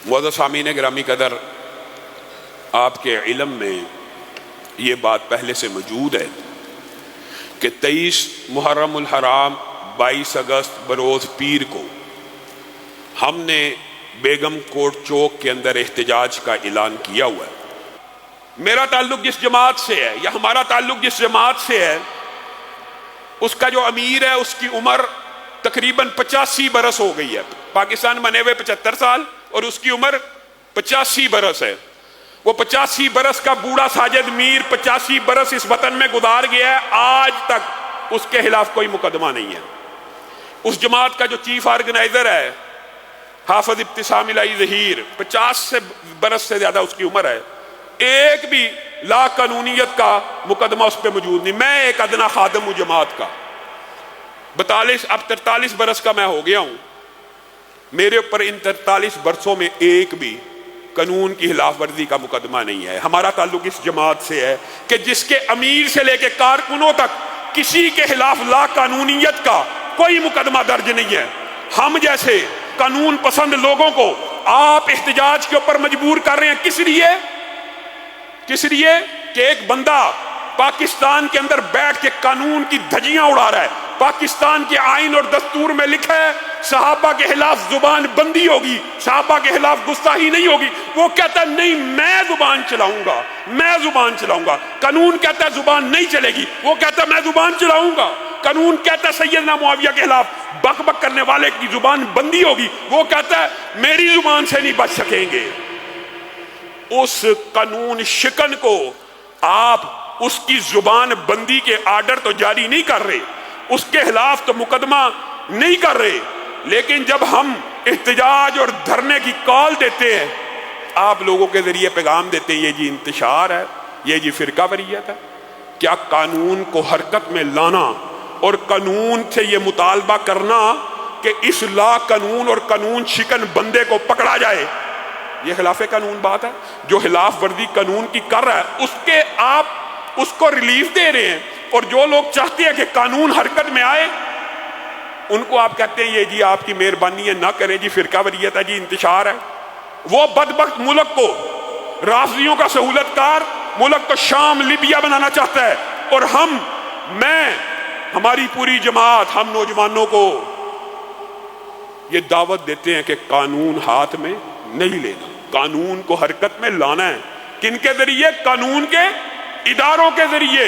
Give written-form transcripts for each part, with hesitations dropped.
معزز سامعین گرامی قدر، آپ کے علم میں یہ بات پہلے سے موجود ہے کہ 23 محرم الحرام 22 اگست بروز پیر کو ہم نے بیگم کوٹ چوک کے اندر احتجاج کا اعلان کیا ہوا ہے۔ میرا تعلق جس جماعت سے ہے یا ہمارا تعلق جس جماعت سے ہے، اس کا جو امیر ہے اس کی عمر تقریباً 85 برس ہو گئی ہے۔ پاکستان بنے ہوئے 75 سال اور اس کی عمر 85 برس ہے۔ وہ 85 برس کا بوڑھا ساجد میر 85 برس اس وطن میں گزار گیا ہے، آج تک اس کے خلاف کوئی مقدمہ نہیں ہے۔ اس جماعت کا جو چیف آرگنائزر ہے حافظ ابتسام الہی ظہیر، 50 برس سے زیادہ اس کی عمر ہے، ایک بھی لا قانونیت کا مقدمہ اس پہ موجود نہیں۔ میں ایک ادنا خادم ہوں جماعت کا، 43 برس کا میں ہو گیا ہوں، میرے اوپر ان 43 برسوں میں ایک بھی قانون کی خلاف ورزی کا مقدمہ نہیں ہے۔ ہمارا تعلق اس جماعت سے ہے کہ جس کے امیر سے لے کے کارکنوں تک کسی کے خلاف لا قانونیت کا کوئی مقدمہ درج نہیں ہے۔ ہم جیسے قانون پسند لوگوں کو آپ احتجاج کے اوپر مجبور کر رہے ہیں، کس لیے کہ ایک بندہ پاکستان کے اندر بیٹھ کے قانون کی دھجیاں اڑا رہا ہے۔ پاکستان کے آئین اور دستور میں لکھا ہے صحابہ کے خلاف زبان بندی ہوگی، صحابہ کے خلاف گستاخی نہیں ہوگی۔ وہ کہتا ہے نہیں، میں زبان چلاؤں گا۔ قانون کہتا ہے زبان نہیں چلے گی، وہ کہتا ہے میں زبان چلاؤں گا۔ قانون کہتا ہے سیدنا معاویہ کے خلاف بک بک کرنے والے کی زبان بندی ہوگی، وہ کہتا ہے میری زبان سے نہیں بچ سکیں گے۔ اس قانون شکن کو آپ اس کی زبان بندی کے آرڈر تو جاری نہیں کر رہے، اس کے خلاف تو مقدمہ نہیں کر رہے، لیکن جب ہم احتجاج اور دھرنے کی کال دیتے ہیں، آپ لوگوں کے ذریعے پیغام دیتے ہیں یہ جی انتشار ہے، یہ جی فرقہ واریت ہے۔ کیا قانون کو حرکت میں لانا اور قانون سے یہ مطالبہ کرنا کہ اس لا قانون اور قانون شکن بندے کو پکڑا جائے، یہ خلاف قانون بات ہے؟ جو خلاف ورزی قانون کی کر رہا ہے اس کے آپ اس کو ریلیف دے رہے ہیں، اور جو لوگ چاہتے ہیں کہ قانون حرکت میں آئے ان کو آپ کہتے ہیں یہ جی آپ کی مہربانی ہے، نہ کریں جی فرقہ واریت ہے، جی انتشار ہے۔ وہ بدبخت ملک کو، رافضیوں کا سہولت کار ملک کو شام لیبیا بنانا چاہتا ہے، اور ہماری پوری جماعت، ہم نوجوانوں کو یہ دعوت دیتے ہیں کہ قانون ہاتھ میں نہیں لینا، قانون کو حرکت میں لانا ہے۔ کن کے ذریعے؟ قانون کے اداروں کے ذریعے۔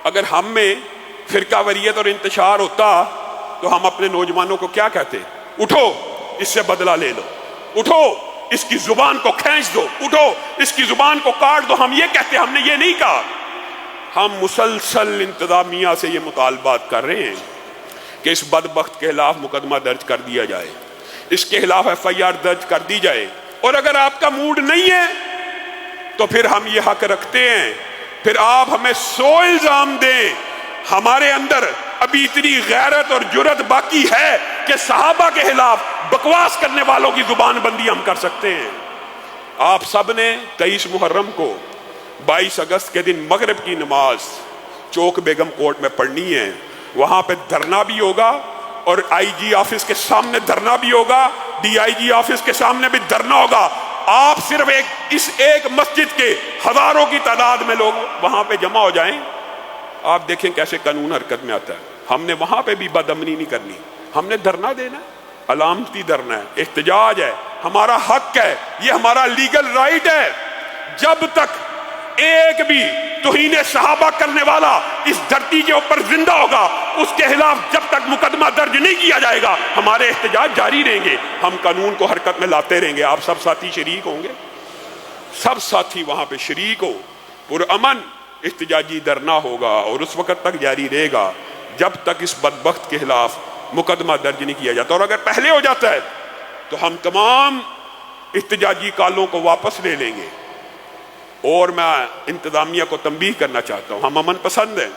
اگر ہم میں فرقہ واریت اور انتشار ہوتا تو ہم اپنے نوجوانوں کو کیا کہتے؟ اٹھو اس سے بدلہ لے لو، اٹھو اس کی زبان کو کھینچ دو، اٹھو اس کی زبان کو کاٹ دو۔ ہم یہ کہتے، ہم نے یہ نہیں کہا۔ ہم مسلسل انتظامیہ سے یہ مطالبات کر رہے ہیں کہ اس بدبخت کے خلاف مقدمہ درج کر دیا جائے، اس کے خلاف FIR درج کر دی جائے، اور اگر آپ کا موڈ نہیں ہے تو پھر ہم یہ حق رکھتے ہیں، پھر آپ ہمیں 100 الزام دیں، ہمارے اندر ابھی اتنی غیرت اور جرت باقی ہے کہ صحابہ کے خلاف بکواس کرنے والوں کی زبان بندی ہم کر سکتے ہیں۔ آپ سب نے 23 محرم کو 22 اگست کے دن مغرب کی نماز چوک بیگم کوٹ میں پڑھنی ہے، وہاں پہ دھرنا بھی ہوگا، اور IG آفس کے سامنے دھرنا بھی ہوگا، DIG آفس کے سامنے بھی دھرنا ہوگا۔ آپ صرف اس ایک مسجد کے ہزاروں کی تعداد میں لوگ وہاں پہ جمع ہو جائیں، آپ دیکھیں کیسے قانون حرکت میں آتا ہے۔ ہم نے وہاں پہ بھی بدامنی نہیں کرنی، ہم نے دھرنا دینا ہے، علامتی دھرنا ہے، احتجاج ہے، ہمارا حق ہے، یہ ہمارا لیگل رائٹ ہے۔ جب تک ایک بھی توہین صحابہ کرنے والا اس دھرتی کے اوپر زندہ ہوگا، اس کے خلاف جب تک مقدمہ درج نہیں کیا جائے گا، ہمارے احتجاج جاری رہیں گے، ہم قانون کو حرکت میں لاتے رہیں گے۔ آپ سب ساتھی شریک ہوں گے، سب ساتھی وہاں پہ شریک ہو، پرامن احتجاجی دھرنا ہوگا، اور اس وقت تک جاری رہے گا جب تک اس بدبخت کے خلاف مقدمہ درج نہیں کیا جاتا۔ اور اگر پہلے ہو جاتا ہے تو ہم تمام احتجاجی کالوں کو واپس لے لیں گے۔ اور میں انتظامیہ کو تنبیہ کرنا چاہتا ہوں، ہم امن پسند ہیں،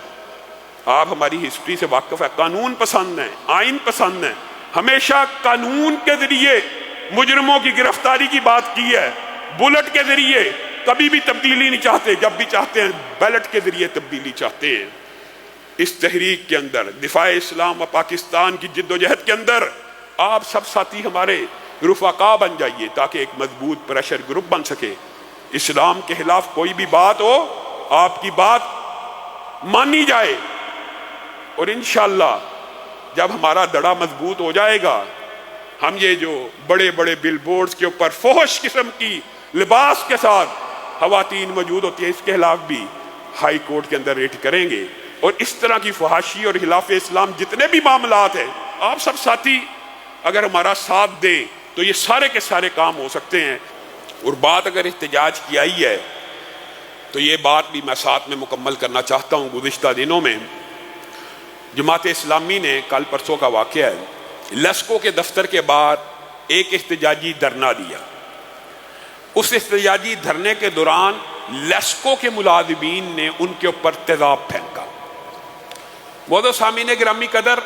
آپ ہماری ہسٹری سے واقف ہے، قانون پسند ہیں، آئین پسند ہیں، ہمیشہ قانون کے ذریعے مجرموں کی گرفتاری کی بات کی ہے، بلٹ کے ذریعے کبھی بھی تبدیلی نہیں چاہتے، جب بھی چاہتے ہیں بیلٹ کے ذریعے تبدیلی چاہتے ہیں۔ اس تحریک کے اندر، دفاع اسلام و پاکستان کی جد و جہد کے اندر آپ سب ساتھی ہمارے رفقا بن جائیے تاکہ ایک مضبوط پریشر گروپ بن سکے. اسلام کے خلاف کوئی بھی بات ہو آپ کی بات مانی جائے، اور انشاءاللہ جب ہمارا دڑا مضبوط ہو جائے گا ہم یہ جو بڑے بڑے بل بورڈز کے اوپر فحش قسم کی لباس کے ساتھ خواتین موجود ہوتی ہیں اس کے خلاف بھی ہائی کورٹ کے اندر ریٹ کریں گے. اور اس طرح کی فحاشی اور خلاف اسلام جتنے بھی معاملات ہیں آپ سب ساتھی اگر ہمارا ساتھ دیں تو یہ سارے کے سارے کام ہو سکتے ہیں. اور بات اگر احتجاج کی آئی ہے تو یہ بات بھی میں ساتھ میں مکمل کرنا چاہتا ہوں. گزشتہ دنوں میں جماعت اسلامی نے کل پرسوں کا واقعہ ہے لیسکو کے دفتر کے باہر ایک احتجاجی دھرنا دیا. اس احتجاجی دھرنے کے دوران لیسکو کے ملازمین نے ان کے اوپر تیزاب پھینکا. معزز سامعین گرامی قدر،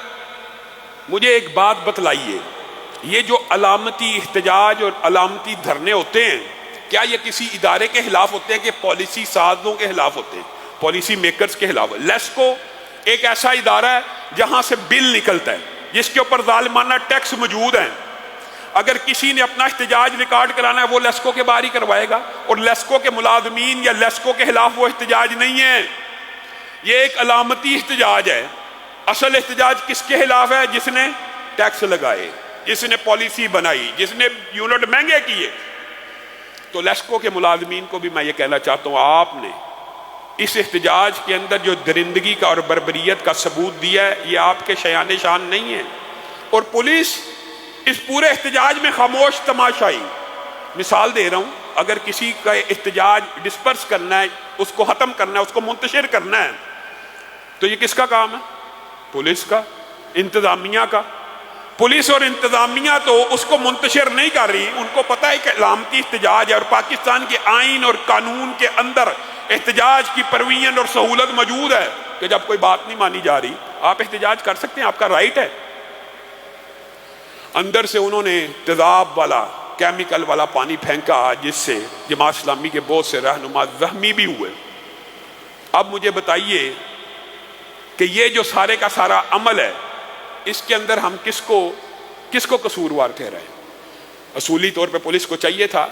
مجھے ایک بات بتلائیے، یہ جو علامتی احتجاج اور علامتی دھرنے ہوتے ہیں کیا یہ کسی ادارے کے خلاف ہوتے ہیں کہ پالیسی سازوں کے خلاف ہوتے ہیں، پالیسی میکرز کے خلاف؟ لیسکو ایک ایسا ادارہ ہے جہاں سے بل نکلتا ہے جس کے اوپر ظالمانہ ٹیکس موجود ہیں. اگر کسی نے اپنا احتجاج ریکارڈ کرانا ہے وہ لیسکو کے باہر ہی کروائے گا، اور لیسکو کے ملازمین یا لیسکو کے خلاف وہ احتجاج نہیں ہے، یہ ایک علامتی احتجاج ہے. اصل احتجاج کس کے خلاف ہے؟ جس نے ٹیکس لگائے، جس نے پالیسی بنائی، جس نے یونٹ مہنگے کیے. تو لیسکو کے ملازمین کو بھی میں یہ کہنا چاہتا ہوں آپ نے اس احتجاج کے اندر جو درندگی کا اور بربریت کا ثبوت دیا ہے یہ آپ کے شایان شان نہیں ہے. اور پولیس اس پورے احتجاج میں خاموش تماشائی. مثال دے رہا ہوں، اگر کسی کا احتجاج ڈسپرس کرنا ہے، اس کو ختم کرنا ہے، اس کو منتشر کرنا ہے تو یہ کس کا کام ہے؟ پولیس کا، انتظامیہ کا. پولیس اور انتظامیہ تو اس کو منتشر نہیں کر رہی، ان کو پتہ ہے کہ علامتی احتجاج ہے اور پاکستان کے آئین اور قانون کے اندر احتجاج کی پروین اور سہولت موجود ہے کہ جب کوئی بات نہیں مانی جا رہی آپ احتجاج کر سکتے ہیں، آپ کا رائٹ ہے. اندر سے انہوں نے تیزاب والا کیمیکل والا پانی پھینکا جس سے جماعت اسلامی کے بہت سے رہنما زخمی بھی ہوئے. اب مجھے بتائیے کہ یہ جو سارے کا سارا عمل ہے اس کے اندر ہم کس کو قصوروار کہہ رہے ہیں؟ اصولی طور پہ پولیس کو چاہیے تھا،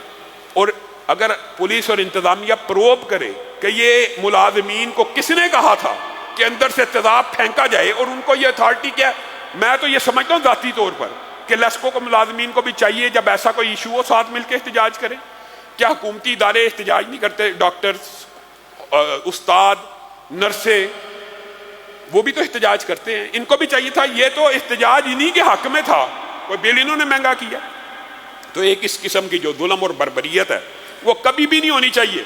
اور اگر پولیس اور انتظامیہ پروب کرے کہ یہ ملازمین کو کس نے کہا تھا کہ اندر سے تیزاب پھینکا جائے اور ان کو یہ اتھارٹی کیا، میں تو یہ سمجھتا ہوں ذاتی طور پر کہ لیسکو کو ملازمین کو بھی چاہیے جب ایسا کوئی ایشو ہو ساتھ مل کے احتجاج کریں. کیا حکومتی ادارے احتجاج نہیں کرتے؟ ڈاکٹرز، استاد، نرسیں، وہ بھی تو احتجاج کرتے ہیں، ان کو بھی چاہیے تھا. یہ تو احتجاج انہی کے حق میں تھا، کوئی بل انہوں نے مہنگا کیا. تو ایک اس قسم کی جو ظلم اور بربریت ہے وہ کبھی بھی نہیں ہونی چاہیے.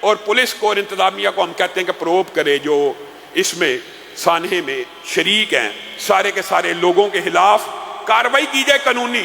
اور پولیس کو اور انتظامیہ کو ہم کہتے ہیں کہ پروب کرے، جو اس میں سانحے میں شریک ہیں، سارے کے سارے لوگوں کے خلاف کارروائی کی جائے قانونی.